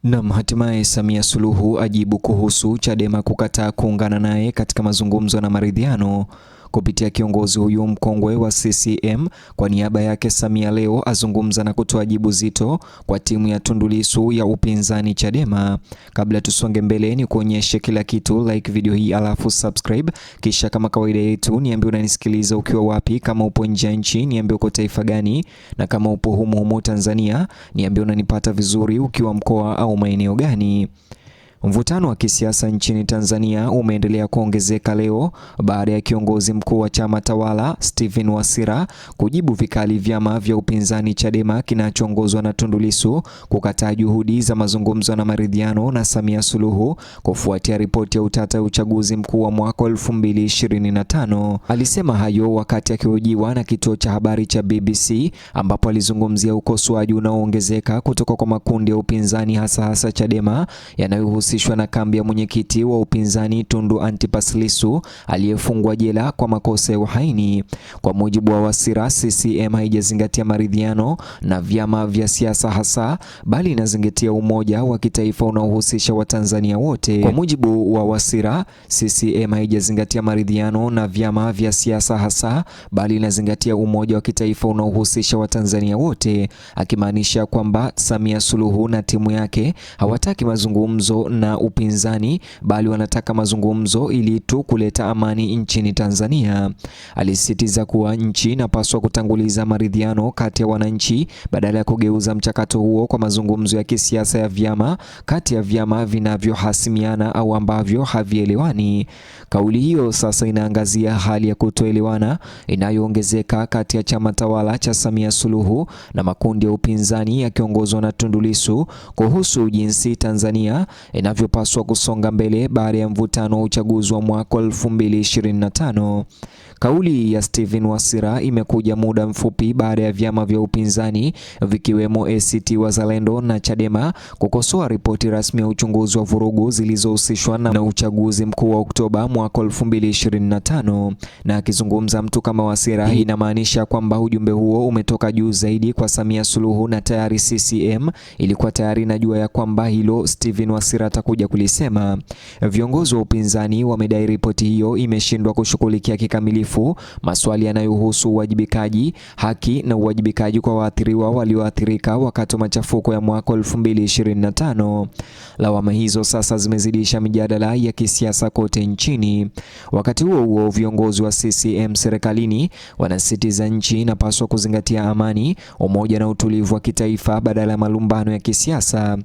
Na hatimaye Samia Suluhu ajibu kuhusu Chadema kukataa kuungana naye katika mazungumzo na maridhiano. Kupitia kiongozi huyu mkongwe wa CCM, kwa niaba yake Samia leo azungumza na kutoa jibu zito kwa timu ya Tundu Lissu ya upinzani Chadema. Kabla tusonge mbele, ni kuonyeshe kila kitu, like video hii alafu subscribe, kisha kama kawaida yetu niambie unanisikiliza ukiwa wapi. Kama upo nje ya nchi niambie uko taifa gani, na kama upo humu Tanzania niambie unanipata vizuri ukiwa mkoa au maeneo gani. Mvutano wa kisiasa nchini Tanzania umeendelea kuongezeka leo baada ya kiongozi mkuu wa chama tawala Stephen Wasira kujibu vikali vyama vya upinzani Chadema kinachoongozwa na Tundu Lissu kukataa juhudi za mazungumzo na maridhiano na Samia Suluhu kufuatia ripoti ya utata ya uchaguzi mkuu wa mwaka 2025. Alisema hayo wakati akihojiwa na kituo cha habari cha BBC, ambapo alizungumzia ukosoaji unaoongezeka kutoka kwa makundi ya upinzani hasa Chadema yanayohusishwa na kambi ya mwenyekiti wa upinzani Tundu Antipas Lissu aliyefungwa jela kwa makosa ya uhaini. Kwa mujibu wa Wasira, CCM haijazingatia maridhiano na vyama vya siasa hasa, bali inazingatia umoja wa kitaifa unaohusisha Watanzania wote. Kwa mujibu wa Wasira, CCM haijazingatia maridhiano na vyama vya siasa hasa, bali inazingatia umoja wa kitaifa unaohusisha Watanzania wote, akimaanisha kwamba Samia Suluhu na timu yake hawataki mazungumzo na upinzani, bali wanataka mazungumzo ili tu kuleta amani nchini Tanzania. Alisisitiza kuwa nchi inapaswa kutanguliza maridhiano kati ya wananchi badala ya kugeuza mchakato huo kwa mazungumzo ya kisiasa ya vyama kati ya vyama vinavyohasimiana au ambavyo havielewani. Kauli hiyo sasa inaangazia hali ya kutoelewana inayoongezeka kati ya chama tawala cha Samia Suluhu na makundi ya upinzani yakiongozwa na Tundu Lissu kuhusu jinsi Tanzania inavyopaswa kusonga mbele baada ya mvutano wa uchaguzi wa mwaka 2025. Kauli ya Stephen Wasira imekuja muda mfupi baada ya vyama vya upinzani vikiwemo ACT Wazalendo na Chadema kukosoa ripoti rasmi ya uchunguzi wa vurugu zilizohusishwa na uchaguzi mkuu wa Oktoba mwaka 2025. Na akizungumza mtu kama Wasira, inamaanisha kwamba ujumbe huo umetoka juu zaidi kwa Samia Suluhu na tayari CCM ilikuwa tayari najua ya kwamba hilo Stephen Wasira atakuja kulisema. Viongozi wa upinzani wamedai ripoti hiyo imeshindwa kushughulikia kikamilifu maswali yanayohusu uwajibikaji, haki na uwajibikaji kwa waathiriwa walioathirika wakati wa machafuko ya mwaka 2025. Lawama hizo sasa zimezidisha mijadala ya kisiasa kote nchini. Wakati huo huo, viongozi wa CCM serikalini wanasisitiza nchi inapaswa kuzingatia amani, umoja na utulivu wa kitaifa badala ya malumbano ya kisiasa.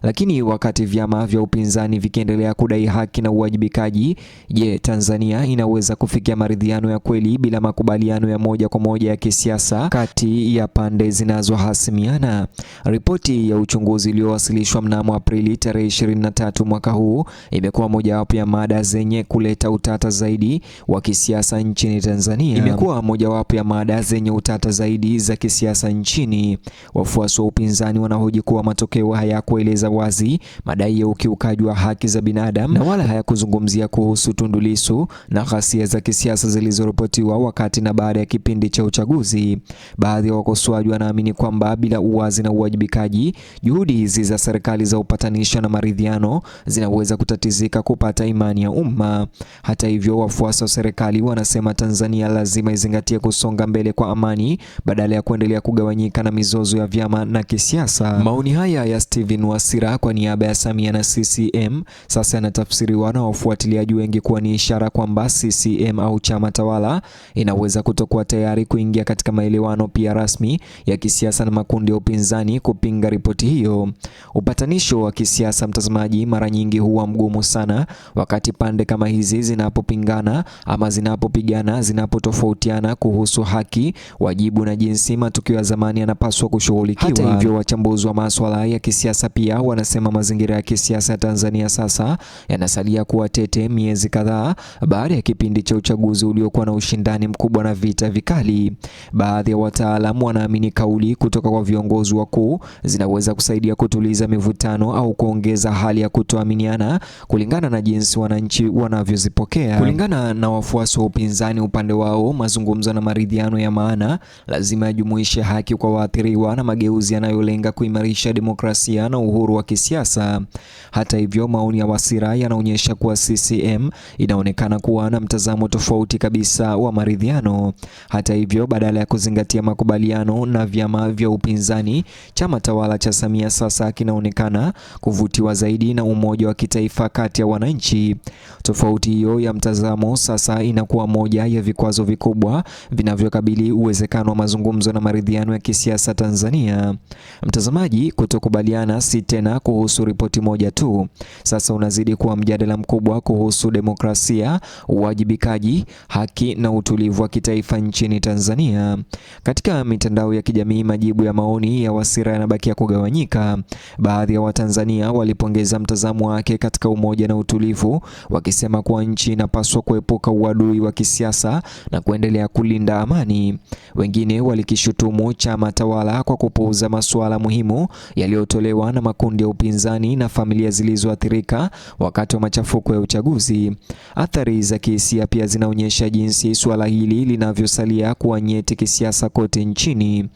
Lakini wakati vyama vya upinzani vikiendelea kudai haki na uwajibikaji, je, Tanzania inaweza kufikia maridhiano ya kweli bila makubaliano ya moja kwa moja ya kisiasa kati ya pande zinazohasimiana? Ripoti ya uchunguzi iliyowasilishwa mnamo Aprili tarehe 23 mwaka huu imekuwa mojawapo ya mada zenye kuleta utata zaidi wa kisiasa nchini Tanzania. Imekuwa mojawapo ya mada zenye utata zaidi za kisiasa nchini. Wafuasi wa upinzani wanahoji kuwa matokeo hayakueleza wazi madai ya ukiukaji wa haki za binadamu na wala hayakuzungumzia kuhusu Tundu Lissu na ghasia za kisiasa zilizoripotiwa wakati na baada ya kipindi cha uchaguzi. Baadhi ya wakosoaji wanaamini kwamba bila uwazi na uwajibikaji, juhudi hizi za serikali za upatanisho na maridhiano zinaweza kutatizika kupata imani ya umma. Hata hivyo, wafuasi wa serikali wanasema Tanzania lazima izingatie kusonga mbele kwa amani badala ya kuendelea kugawanyika na mizozo ya vyama na kisiasa. Maoni haya ya Stephen Wasira kwa niaba ya Samia na CCM sasa yanatafsiriwa na wafuatiliaji wengi kuwa ni ishara kwamba CCM au chama tawala inaweza kutokuwa tayari kuingia katika maelewano pia rasmi ya kisiasa na makundi ya upinzani kupinga ripoti hiyo. Upatanisho wa kisiasa, mtazamaji, mara nyingi huwa mgumu sana wakati pande kama hizi zinapopingana ama zinapopigana, zinapotofautiana kuhusu haki, wajibu na jinsi matukio ya zamani yanapaswa kushughulikiwa. Hata hivyo, wachambuzi wa masuala ya kisiasa pia wanasema mazingira ya kisiasa kisiasa Tanzania sasa yanasalia kuwa tete miezi kadhaa baada ya kipindi cha uchaguzi uliokuwa na ushindani mkubwa na vita vikali. Baadhi ya wataalamu wanaamini kauli kutoka kwa viongozi wakuu zinaweza kusaidia kutuliza mivutano au kuongeza hali ya kutoaminiana kulingana na jinsi wananchi wanavyozipokea. Kulingana na wafuasi wa upinzani upande wao, mazungumzo na maridhiano ya maana lazima yajumuishe haki kwa waathiriwa na mageuzi yanayolenga kuimarisha demokrasia na uhuru wa kisiasa. Hata hivyo, maoni ya Wasira yanaonyesha kuwa CCM inaonekana kuwa na mtazamo tofauti kabisa wa maridhiano. Hata hivyo, badala ya kuzingatia makubaliano na vyama vya upinzani, chama tawala cha Samia sasa kinaonekana kuvutiwa zaidi na umoja wa kitaifa kati ya wananchi. Tofauti hiyo ya mtazamo sasa inakuwa moja ya vikwazo vikubwa vinavyokabili uwezekano wa mazungumzo na maridhiano ya kisiasa Tanzania. Mtazamaji, kutokubaliana si tena kuhusu ripoti moja tu. Sasa unazidi kuwa mjadala mkubwa kuhusu demokrasia, uwajibikaji, haki na utulivu wa kitaifa nchini Tanzania. Katika mitandao ya kijamii, majibu ya maoni ya Wasira yanabakia kugawanyika. Baadhi ya Watanzania walipongeza mtazamo wake katika umoja na utulivu, wakisema kuwa nchi inapaswa kuepuka uadui wa kisiasa na kuendelea kulinda amani. Wengine walikishutumu chama tawala kwa kupuuza masuala muhimu yaliyotolewa na makundi ya upinzani na familia zilizoathirika wakati wa machafuko ya uchaguzi. Athari za kihisia pia zinaonyesha jinsi suala hili linavyosalia kuwa nyeti kisiasa kote nchini.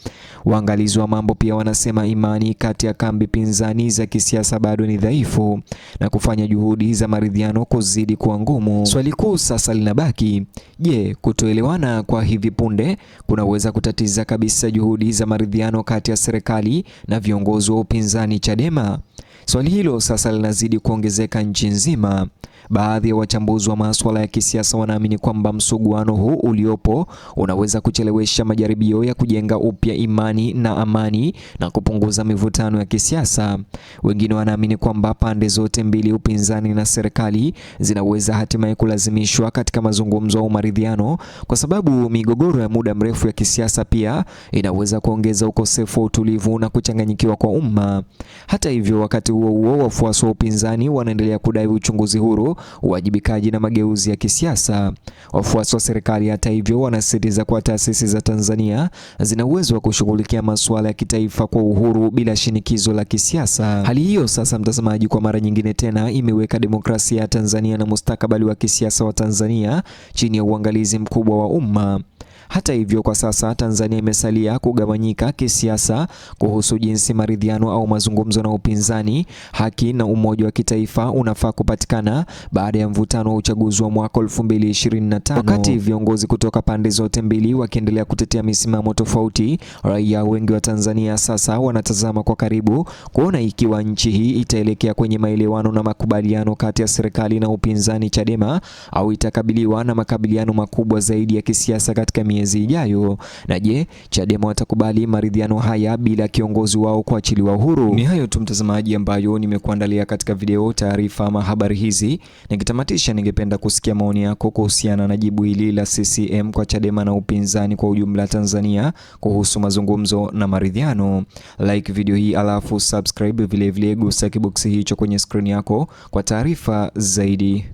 Waangalizi wa mambo pia wanasema imani kati ya kambi pinzani za kisiasa bado ni dhaifu na kufanya juhudi za maridhiano kuzidi kuwa ngumu. Swali kuu sasa linabaki, je, kutoelewana kwa hivi punde kunaweza kutatiza kabisa juhudi za maridhiano kati ya serikali na viongozi wa upinzani Chadema? Swali hilo sasa linazidi kuongezeka nchi nzima. Baadhi ya wachambuzi wa masuala ya kisiasa wanaamini kwamba msuguano huu uliopo unaweza kuchelewesha majaribio ya kujenga upya imani na amani na kupunguza mivutano ya kisiasa. Wengine wanaamini kwamba pande zote mbili, upinzani na serikali, zinaweza hatimaye kulazimishwa katika mazungumzo au maridhiano, kwa sababu migogoro ya muda mrefu ya kisiasa pia inaweza kuongeza ukosefu wa utulivu na kuchanganyikiwa kwa umma. Hata hivyo, wakati huo huo, wafuasi wa upinzani wanaendelea kudai uchunguzi huru, uwajibikaji na mageuzi ya kisiasa. Wafuasi wa serikali, hata hivyo, wanasisitiza kuwa taasisi za Tanzania zina uwezo wa kushughulikia masuala ya kitaifa kwa uhuru bila shinikizo la kisiasa. Hali hiyo sasa, mtazamaji, kwa mara nyingine tena imeweka demokrasia ya Tanzania na mustakabali wa kisiasa wa Tanzania chini ya uangalizi mkubwa wa umma. Hata hivyo, kwa sasa Tanzania imesalia kugawanyika kisiasa kuhusu jinsi maridhiano au mazungumzo na upinzani, haki na umoja wa kitaifa unafaa kupatikana baada ya mvutano wa uchaguzi wa mwaka 2025. Wakati viongozi kutoka pande zote mbili wakiendelea kutetea misimamo tofauti, raia wengi wa Tanzania sasa wanatazama kwa karibu kuona ikiwa nchi hii itaelekea kwenye maelewano na makubaliano kati ya serikali na upinzani Chadema au itakabiliwa na makabiliano makubwa zaidi ya kisiasa katika miezi ijayo. Na je, Chadema watakubali maridhiano haya bila kiongozi wao kuachiliwa huru? Ni hayo tu mtazamaji ambayo nimekuandalia katika video, taarifa ama habari hizi. Nikitamatisha, ningependa kusikia maoni yako kuhusiana na jibu hili la CCM kwa Chadema na upinzani kwa ujumla Tanzania kuhusu mazungumzo na maridhiano. Like video hii alafu subscribe, vile gusa kiboksi hicho kwenye screen yako kwa taarifa zaidi.